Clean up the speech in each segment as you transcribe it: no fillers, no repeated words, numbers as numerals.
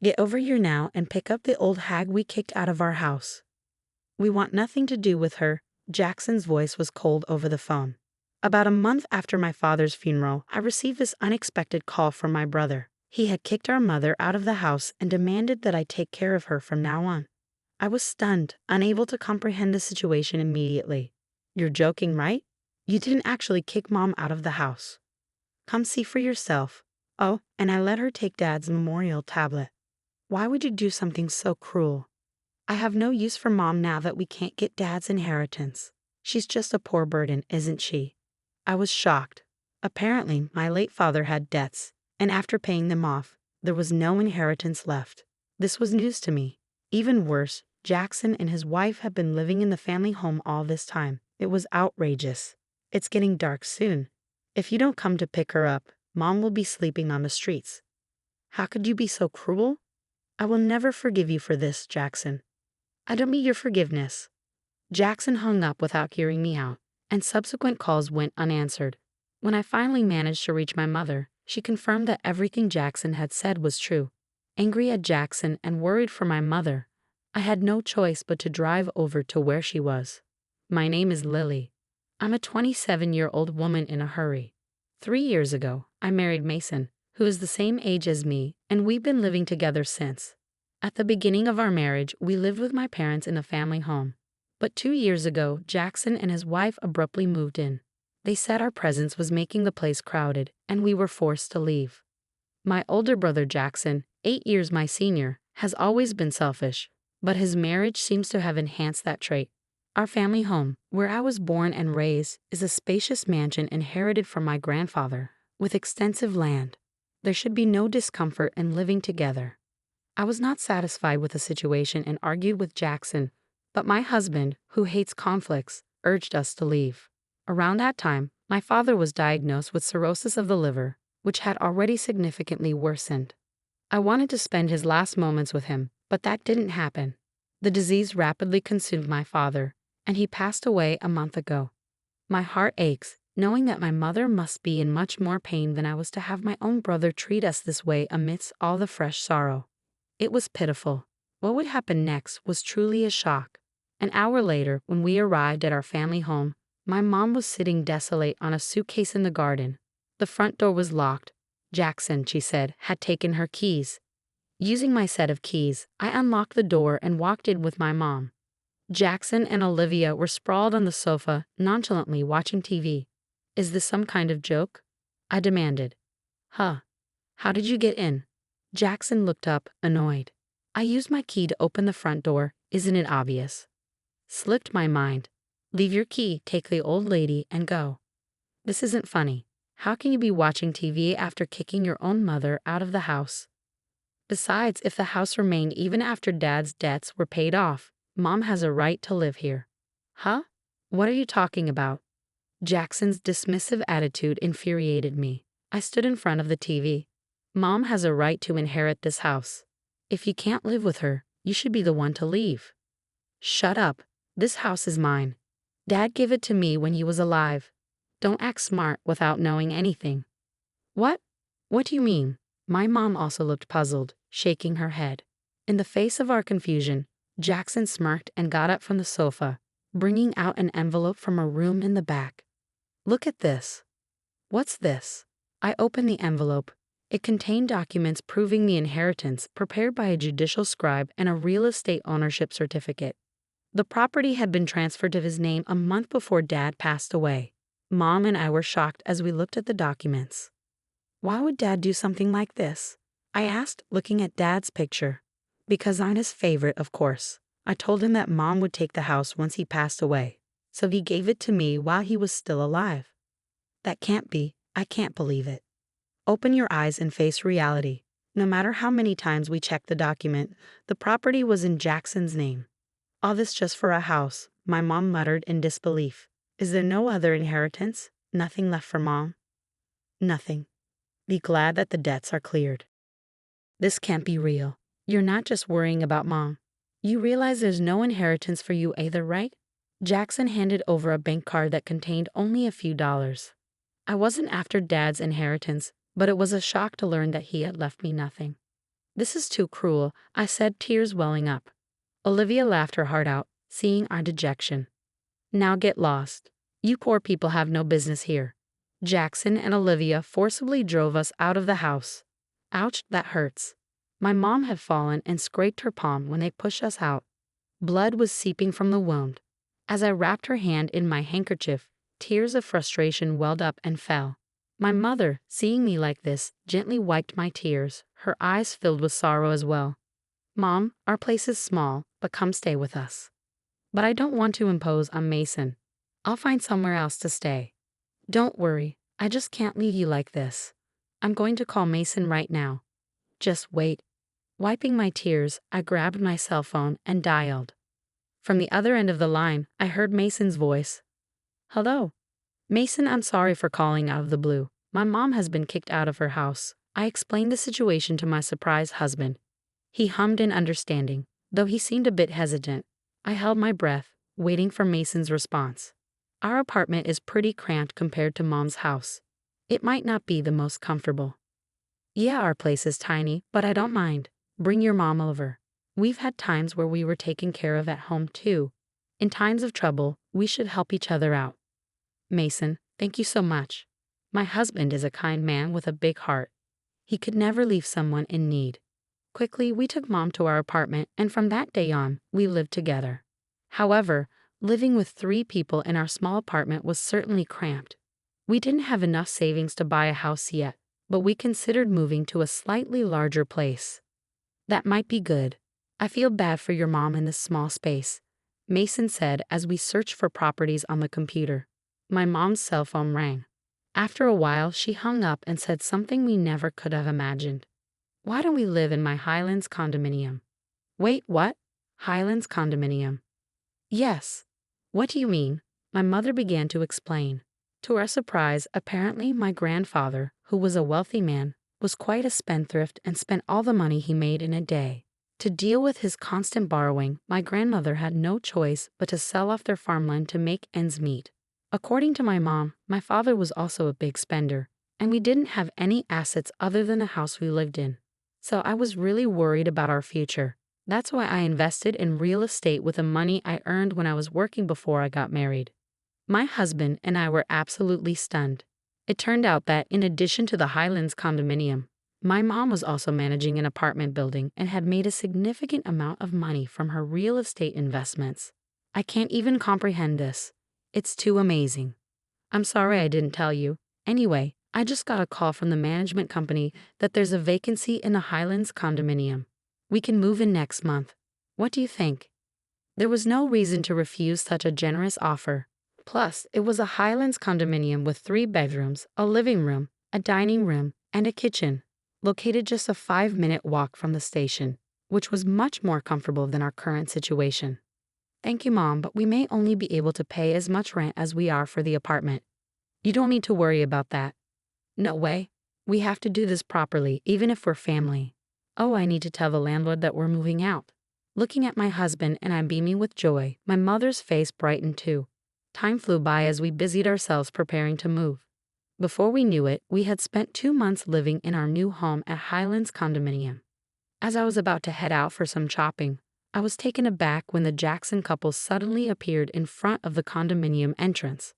Get over here now and pick up the old hag we kicked out of our house. We want nothing to do with her. Jackson's voice was cold over the phone. About a month after my father's funeral, I received this unexpected call from my brother. He had kicked our mother out of the house and demanded that I take care of her from now on. I was stunned, unable to comprehend the situation immediately. You're joking, right? You didn't actually kick Mom out of the house. Come see for yourself. Oh, and I let her take Dad's memorial tablet. Why would you do something so cruel? I have no use for Mom now that we can't get Dad's inheritance. She's just a poor burden, isn't she? I was shocked. Apparently, my late father had debts, and after paying them off, there was no inheritance left. This was news to me. Even worse, Jackson and his wife had been living in the family home all this time. It was outrageous. It's getting dark soon. If you don't come to pick her up, Mom will be sleeping on the streets. How could you be so cruel? I will never forgive you for this, Jackson. I don't need your forgiveness. Jackson hung up without hearing me out, and subsequent calls went unanswered. When I finally managed to reach my mother, she confirmed that everything Jackson had said was true. Angry at Jackson and worried for my mother, I had no choice but to drive over to where she was. My name is Lily. I'm a 27-year-old woman in a hurry. 3 years ago, I married Mason, who is the same age as me, and we've been living together since. At the beginning of our marriage, we lived with my parents in a family home. But 2 years ago, Jackson and his wife abruptly moved in. They said our presence was making the place crowded, and we were forced to leave. My older brother Jackson, 8 years my senior, has always been selfish, but his marriage seems to have enhanced that trait. Our family home, where I was born and raised, is a spacious mansion inherited from my grandfather, with extensive land. There should be no discomfort in living together. I was not satisfied with the situation and argued with Jackson, but my husband, who hates conflicts, urged us to leave. Around that time, my father was diagnosed with cirrhosis of the liver, which had already significantly worsened. I wanted to spend his last moments with him, but that didn't happen. The disease rapidly consumed my father, and he passed away a month ago. My heart aches, knowing that my mother must be in much more pain than I was to have my own brother treat us this way amidst all the fresh sorrow. It was pitiful. What would happen next was truly a shock. An hour later, when we arrived at our family home, my mom was sitting desolate on a suitcase in the garden. The front door was locked. Jackson, she said, had taken her keys. Using my set of keys, I unlocked the door and walked in with my mom. Jackson and Olivia were sprawled on the sofa, nonchalantly watching TV. Is this some kind of joke? I demanded. Huh. How did you get in? Jackson looked up, annoyed. I used my key to open the front door. Isn't it obvious? Slipped my mind. Leave your key, take the old lady, and go. This isn't funny. How can you be watching TV after kicking your own mother out of the house? Besides, if the house remained even after Dad's debts were paid off, Mom has a right to live here. Huh? What are you talking about? Jackson's dismissive attitude infuriated me. I stood in front of the TV. Mom has a right to inherit this house. If you can't live with her, you should be the one to leave. Shut up. This house is mine. Dad gave it to me when he was alive. Don't act smart without knowing anything. What? What do you mean? My mom also looked puzzled, shaking her head. In the face of our confusion, Jackson smirked and got up from the sofa, bringing out an envelope from a room in the back. Look at this. What's this? I opened the envelope. It contained documents proving the inheritance prepared by a judicial scribe and a real estate ownership certificate. The property had been transferred to his name a month before Dad passed away. Mom and I were shocked as we looked at the documents. Why would Dad do something like this? I asked, looking at Dad's picture. Because I'm his favorite, of course. I told him that Mom would take the house once he passed away, so he gave it to me while he was still alive. That can't be. I can't believe it. Open your eyes and face reality. No matter how many times we checked the document, the property was in Jackson's name. All this just for a house, my mom muttered in disbelief. Is there no other inheritance? Nothing left for Mom? Nothing. Be glad that the debts are cleared. This can't be real. You're not just worrying about Mom. You realize there's no inheritance for you either, right? Jackson handed over a bank card that contained only a few dollars. I wasn't after Dad's inheritance, but it was a shock to learn that he had left me nothing. This is too cruel, I said, tears welling up. Olivia laughed her heart out, seeing our dejection. Now get lost. You poor people have no business here. Jackson and Olivia forcibly drove us out of the house. Ouch, that hurts. My mom had fallen and scraped her palm when they pushed us out. Blood was seeping from the wound. As I wrapped her hand in my handkerchief, tears of frustration welled up and fell. My mother, seeing me like this, gently wiped my tears, her eyes filled with sorrow as well. Mom, our place is small, but come stay with us. But I don't want to impose on Mason. I'll find somewhere else to stay. Don't worry, I just can't leave you like this. I'm going to call Mason right now. Just wait. Wiping my tears, I grabbed my cell phone and dialed. From the other end of the line, I heard Mason's voice. Hello. Mason, I'm sorry for calling out of the blue. My mom has been kicked out of her house. I explained the situation to my surprised husband. He hummed in understanding, though he seemed a bit hesitant. I held my breath, waiting for Mason's response. Our apartment is pretty cramped compared to Mom's house. It might not be the most comfortable. Yeah, our place is tiny, but I don't mind. Bring your mom over. We've had times where we were taken care of at home too. In times of trouble, we should help each other out. Mason, thank you so much. My husband is a kind man with a big heart. He could never leave someone in need. Quickly, we took Mom to our apartment, and from that day on, we lived together. However, living with 3 people in our small apartment was certainly cramped. We didn't have enough savings to buy a house yet, but we considered moving to a slightly larger place. That might be good. I feel bad for your mom in this small space, Mason said as we searched for properties on the computer. My mom's cell phone rang. After a while, she hung up and said something we never could have imagined. Why don't we live in my Highlands condominium? Wait, what? Highlands condominium? Yes. What do you mean? My mother began to explain. To our surprise, apparently my grandfather, who was a wealthy man, was quite a spendthrift and spent all the money he made in a day. To deal with his constant borrowing, my grandmother had no choice but to sell off their farmland to make ends meet. According to my mom, my father was also a big spender, and we didn't have any assets other than the house we lived in. So I was really worried about our future. That's why I invested in real estate with the money I earned when I was working before I got married. My husband and I were absolutely stunned. It turned out that, in addition to the Highlands condominium, my mom was also managing an apartment building and had made a significant amount of money from her real estate investments. I can't even comprehend this. It's too amazing. I'm sorry I didn't tell you. Anyway, I just got a call from the management company that there's a vacancy in the Highlands condominium. We can move in next month. What do you think? There was no reason to refuse such a generous offer. Plus, it was a Highlands condominium with 3 bedrooms, a living room, a dining room, and a kitchen, located just a 5-minute walk from the station, which was much more comfortable than our current situation. Thank you, Mom, but we may only be able to pay as much rent as we are for the apartment. You don't need to worry about that. No way. We have to do this properly, even if we're family. Oh, I need to tell the landlord that we're moving out. Looking at my husband and I'm beaming with joy, my mother's face brightened too. Time flew by as we busied ourselves preparing to move. Before we knew it, we had spent 2 months living in our new home at Highlands condominium. As I was about to head out for some shopping, I was taken aback when the Jackson couple suddenly appeared in front of the condominium entrance.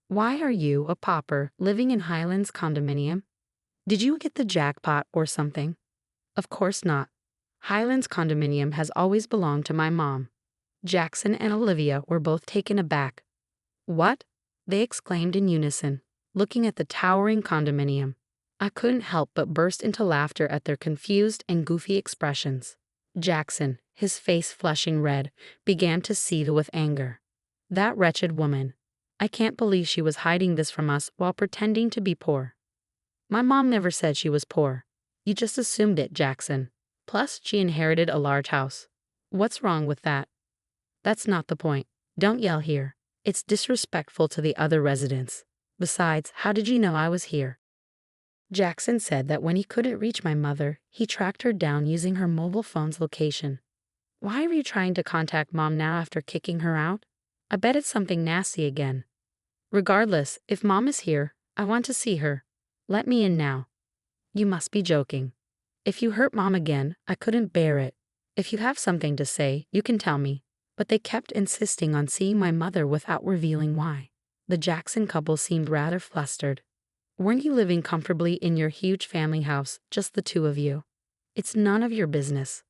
Why are you, a pauper, living in Highlands condominium? Did you get the jackpot or something? Of course not. Highlands condominium has always belonged to my mom. Jackson and Olivia were both taken aback. What? They exclaimed in unison, looking at the towering condominium. I couldn't help but burst into laughter at their confused and goofy expressions. Jackson, his face flushing red, began to seethe with anger. That wretched woman. I can't believe she was hiding this from us while pretending to be poor. My mom never said she was poor. You just assumed it, Jackson. Plus, she inherited a large house. What's wrong with that? That's not the point. Don't yell here. It's disrespectful to the other residents. Besides, how did you know I was here? Jackson said that when he couldn't reach my mother, he tracked her down using her mobile phone's location. Why are you trying to contact Mom now after kicking her out? I bet it's something nasty again. Regardless, if Mom is here, I want to see her. Let me in now. You must be joking. If you hurt Mom again, I couldn't bear it. If you have something to say, you can tell me. But they kept insisting on seeing my mother without revealing why. The Jackson couple seemed rather flustered. Weren't you living comfortably in your huge family house, just the two of you? It's none of your business.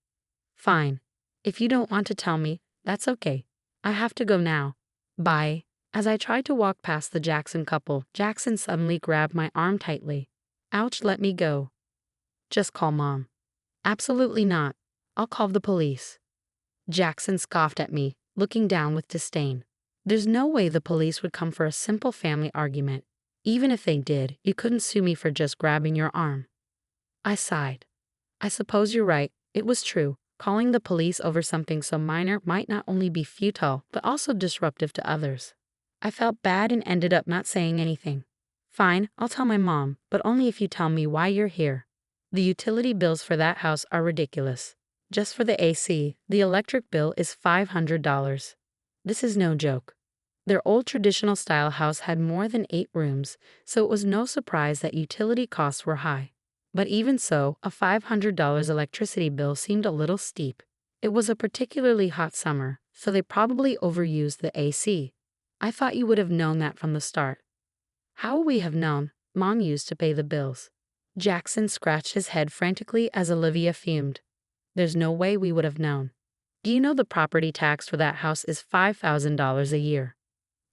Fine. If you don't want to tell me, that's okay. I have to go now. Bye. As I tried to walk past the Jackson couple, Jackson suddenly grabbed my arm tightly. Ouch, let me go. Just call Mom. Absolutely not. I'll call the police. Jackson scoffed at me, looking down with disdain. There's no way the police would come for a simple family argument. Even if they did, you couldn't sue me for just grabbing your arm. I sighed. I suppose you're right, it was true. Calling the police over something so minor might not only be futile, but also disruptive to others. I felt bad and ended up not saying anything. Fine, I'll tell my mom, but only if you tell me why you're here. The utility bills for that house are ridiculous. Just for the AC, the electric bill is $500. This is no joke. Their old traditional style house had more than 8 rooms, so it was no surprise that utility costs were high. But even so, a $500 electricity bill seemed a little steep. It was a particularly hot summer, so they probably overused the AC. I thought you would have known that from the start. How would we have known? Mom used to pay the bills. Jackson scratched his head frantically as Olivia fumed. There's no way we would have known. Do you know the property tax for that house is $5,000 a year?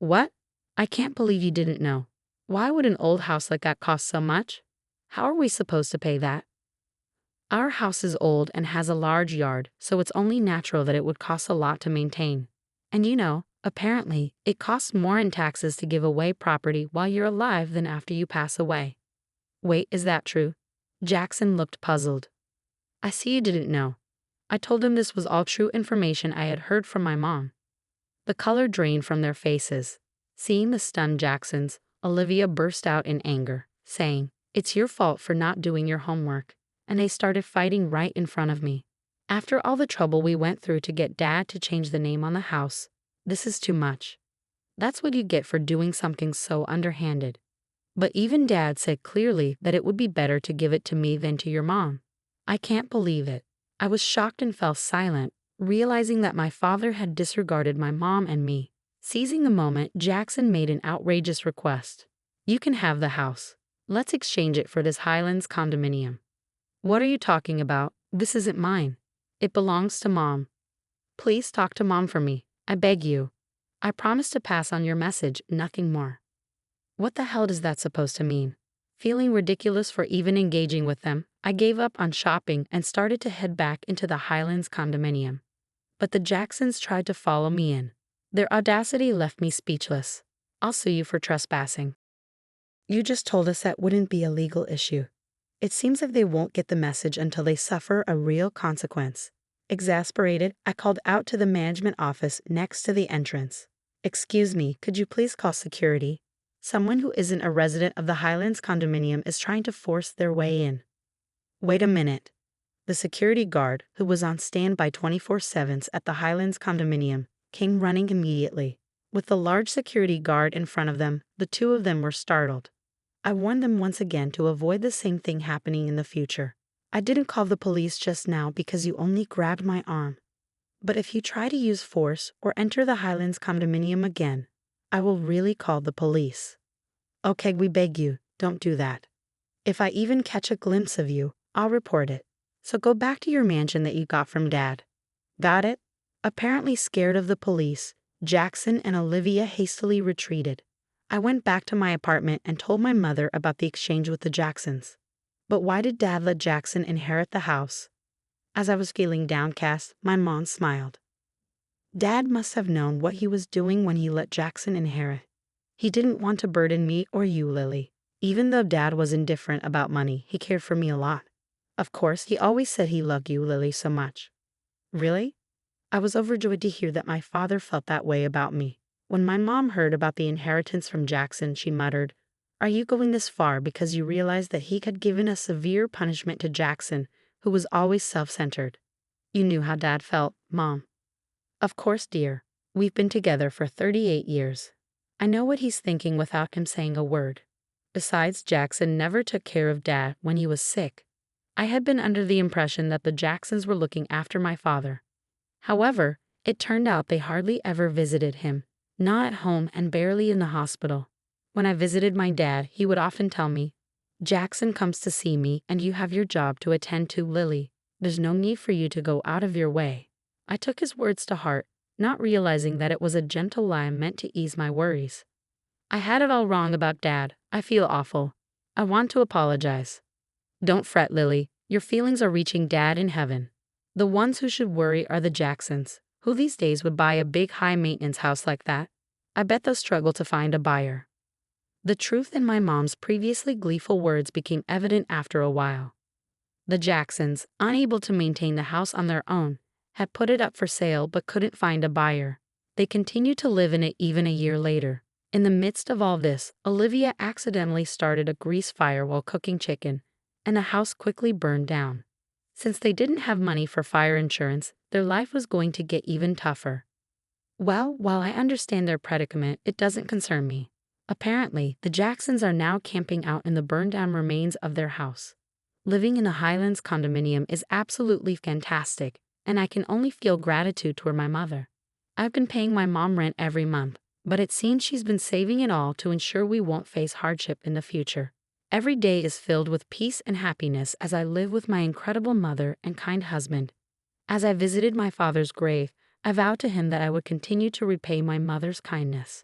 What? I can't believe you didn't know. Why would an old house like that cost so much? How are we supposed to pay that? Our house is old and has a large yard, so it's only natural that it would cost a lot to maintain. And you know, apparently, it costs more in taxes to give away property while you're alive than after you pass away. Wait, is that true? Jackson looked puzzled. I see you didn't know. I told him this was all true information I had heard from my mom. The color drained from their faces. Seeing the stunned Jacksons, Olivia burst out in anger, saying, "It's your fault for not doing your homework." And they started fighting right in front of me. After all the trouble we went through to get Dad to change the name on the house, this is too much. That's what you get for doing something so underhanded. But even Dad said clearly that it would be better to give it to me than to your mom. I can't believe it. I was shocked and fell silent, realizing that my father had disregarded my mom and me. Seizing the moment, Jackson made an outrageous request. You can have the house. Let's exchange it for this Highlands condominium. What are you talking about? This isn't mine. It belongs to Mom. Please talk to Mom for me. I beg you. I promise to pass on your message, nothing more. What the hell does that supposed to mean? Feeling ridiculous for even engaging with them, I gave up on shopping and started to head back into the Highlands condominium. But the Jacksons tried to follow me in. Their audacity left me speechless. I'll sue you for trespassing. You just told us that wouldn't be a legal issue. It seems like they won't get the message until they suffer a real consequence. Exasperated, I called out to the management office next to the entrance. Excuse me, could you please call security? Someone who isn't a resident of the Highlands condominium is trying to force their way in. Wait a minute. The security guard, who was on standby 24/7 at the Highlands condominium, came running immediately. With the large security guard in front of them, the two of them were startled. I warned them once again to avoid the same thing happening in the future. I didn't call the police just now because you only grabbed my arm. But if you try to use force or enter the Highlands condominium again, I will really call the police. Okay, we beg you, don't do that. If I even catch a glimpse of you, I'll report it. So go back to your mansion that you got from Dad. Got it? Apparently scared of the police, Jackson and Olivia hastily retreated. I went back to my apartment and told my mother about the exchange with the Jacksons. But why did Dad let Jackson inherit the house? As I was feeling downcast, my mom smiled. Dad must have known what he was doing when he let Jackson inherit. He didn't want to burden me or you, Lily. Even though Dad was indifferent about money, he cared for me a lot. Of course, he always said he loved you, Lily, so much. Really? I was overjoyed to hear that my father felt that way about me. When my mom heard about the inheritance from Jackson, she muttered, "Are you going this far because you realized that he had given a severe punishment to Jackson, who was always self-centered? You knew how Dad felt, Mom." Of course, dear. We've been together for 38 years. I know what he's thinking without him saying a word. Besides, Jackson never took care of Dad when he was sick. I had been under the impression that the Jacksons were looking after my father. However, it turned out they hardly ever visited him, not at home and barely in the hospital. When I visited my dad, he would often tell me, "Jackson comes to see me and you have your job to attend to, Lily. There's no need for you to go out of your way." I took his words to heart, not realizing that it was a gentle lie meant to ease my worries. I had it all wrong about Dad. I feel awful. I want to apologize. Don't fret, Lily. Your feelings are reaching Dad in heaven. The ones who should worry are the Jacksons, who these days would buy a big high-maintenance house like that. I bet they'll struggle to find a buyer. The truth in my mom's previously gleeful words became evident after a while. The Jacksons, unable to maintain the house on their own, had put it up for sale but couldn't find a buyer. They continued to live in it even a year later. In the midst of all this, Olivia accidentally started a grease fire while cooking chicken, and the house quickly burned down. Since they didn't have money for fire insurance, their life was going to get even tougher. Well, while I understand their predicament, it doesn't concern me. Apparently, the Jacksons are now camping out in the burned-down remains of their house. Living in the Highlands condominium is absolutely fantastic, and I can only feel gratitude toward my mother. I've been paying my mom rent every month, but it seems she's been saving it all to ensure we won't face hardship in the future. Every day is filled with peace and happiness as I live with my incredible mother and kind husband. As I visited my father's grave, I vowed to him that I would continue to repay my mother's kindness.